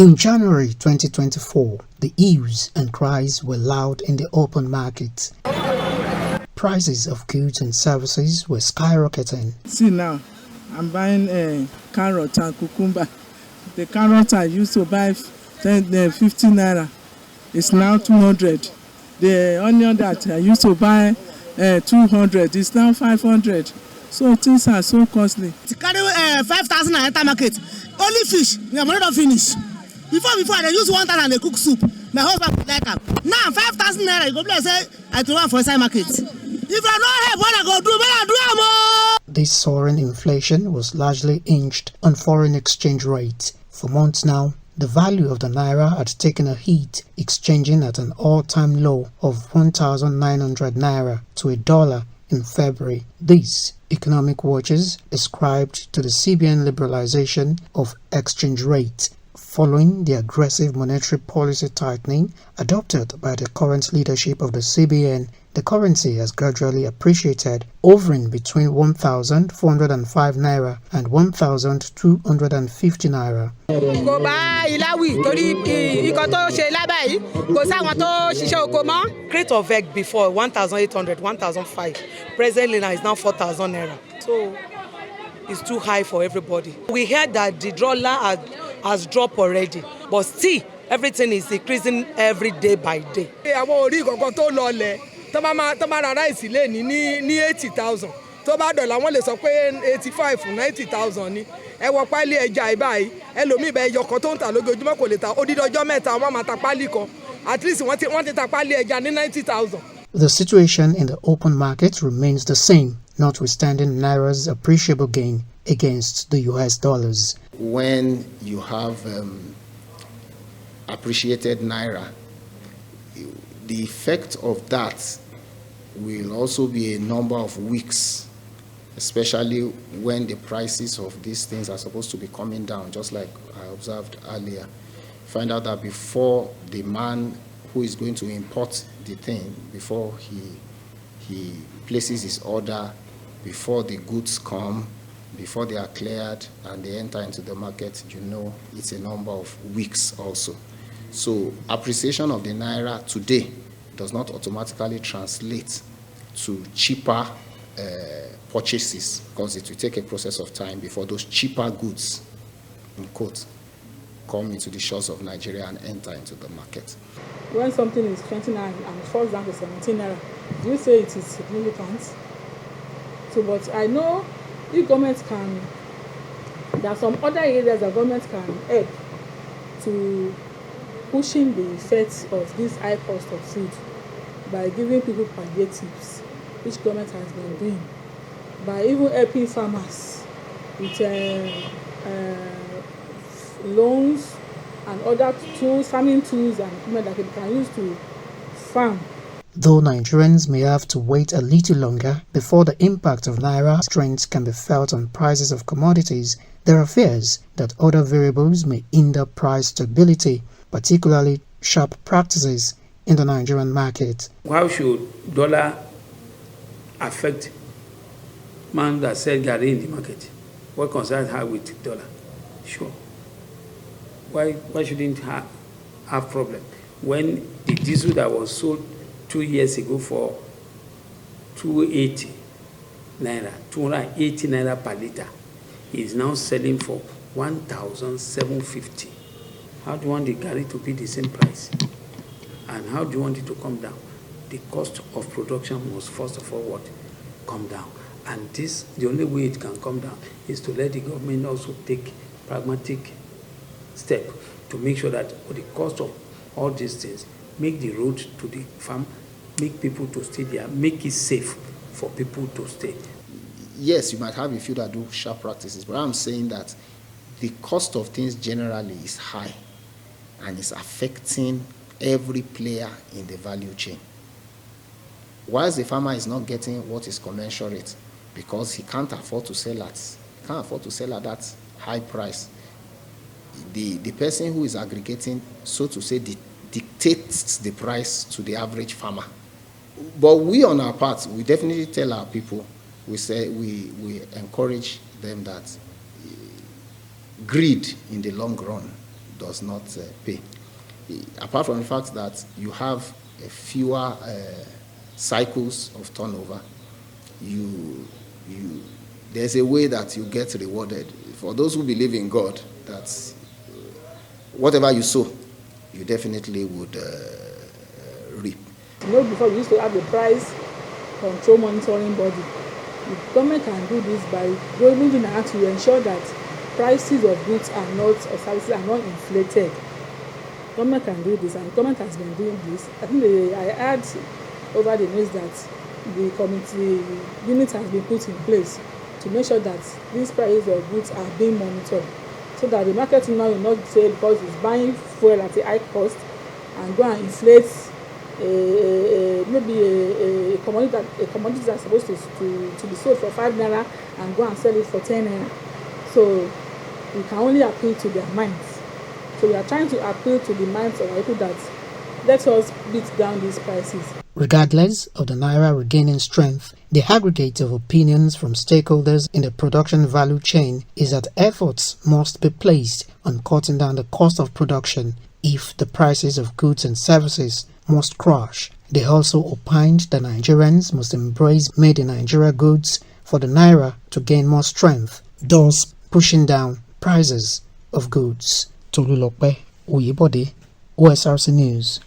In January 2024, the hues and cries were loud in the open market. Prices of goods and services were skyrocketing. See now, I'm buying a carrot and cucumber. The carrot I used to buy 15 naira. It's now 200. The onion that I used to buy 200 is now 500. So things are so costly. To carry 5,000 and enter market. Only fish, my money don't finish. Before I use 1,000 and they cook soup. My husband would like them. Now 5,000 naira, you go play say I to run for inside market. If I don't have what I go do, but I do more. This soaring inflation was largely hinged on foreign exchange rates. For months now, the value of the Naira had taken a hit, exchanging at an all-time low of 1,900 Naira to a dollar in February. These economic watchers ascribed to the CBN liberalization of exchange rates following the aggressive monetary policy tightening adopted by the current leadership of the CBN. The currency has gradually appreciated, hovering between 1,405 Naira and 1,250 Naira. Crate of egg before 1,800, 1,005. Presently now is now 4,000 Naira. So it's too high for everybody. We heard that the dollar has dropped already, but still everything is increasing every day by day. Tomara rice lé ní 80,000 tó bá dọ̀là wọ́n lè sọ pé 85 90,000 ni ẹ wọ pálí ẹja ìbáyìí ẹlòmíì bẹ ẹyọ kan tó ń tà lójoojúmọ́ kò lè ta odidi ọjọ́ mẹ́ta wọ́n máa ta pálí kan at least wọ́n ti ta pálí ẹja ní 90,000. The situation in the open market remains the same, notwithstanding Naira's appreciable gain against the US dollars. When you have appreciated Naira, the effect of that will also be a number of weeks, especially when the prices of these things are supposed to be coming down, just like I observed earlier. Find out that before the man who is going to import the thing, before he places his order, before the goods come, before they are cleared and they enter into the market, you know it's a number of weeks also. So appreciation of the Naira today does not automatically translate to cheaper purchases, because it will take a process of time before those cheaper goods, in quotes, come into the shores of Nigeria and enter into the market. When something is 29 and it falls down to 17 naira, do you say it is significant? So, but I know if government can, there are some other areas that government can help to pushing the effects of this high cost of food by giving people palliatives, which government has been doing, by even helping farmers with loans and other tools, farming tools and equipment that they can use to farm. Though Nigerians may have to wait a little longer before the impact of Naira's strength can be felt on prices of commodities, there are fears that other variables may hinder price stability, particularly sharp practices in the Nigerian market. How should dollar affect man that sell garri in the market? What concerns her with dollar? Sure. Why shouldn't her have problem? When the diesel that was sold 2 years ago for 280 naira per liter is now selling for 1,750. How do you want the garri to be the same price? And how do you want it to come down? The cost of production must first of all come down. And this, the only way it can come down is to let the government also take pragmatic step to make sure that for the cost of all these things, make the road to the farm, make people to stay there, make it safe for people to stay. Yes, you might have a few that do sharp practices, but I'm saying that the cost of things generally is high and it's affecting every player in the value chain. Whilst the farmer is not getting what is commensurate because he can't afford to sell at that high price, the person who is aggregating, so to say, dictates the price to the average farmer. But we on our part, we definitely tell our people, we say we encourage them that greed in the long run does not pay. Apart from the fact that you have fewer cycles of turnover, there's a way that you get rewarded. For those who believe in God, that whatever you sow, you definitely would reap. Before we used to have a price control monitoring body. The government can do this by going to Naira to ensure that prices of goods are not, or services are not inflated. Government can do this, and the government has been doing this. I think I heard over the news that the committee unit has been put in place to make sure that these prices of goods are being monitored, so that the market now will not say because it's buying fuel at a high cost and go and inflate maybe a commodity that's supposed to be sold for 5 naira and go and sell it for 10 naira. So we can only appeal to their minds. So we are trying to appeal to the minds of people that let us beat down these prices. Regardless of the Naira regaining strength, the aggregate of opinions from stakeholders in the production value chain is that efforts must be placed on cutting down the cost of production if the prices of goods and services must crash. They also opined that Nigerians must embrace made-in-Nigeria goods for the Naira to gain more strength, thus pushing down prices of goods. Tolulope, Oyebode, OSRC News.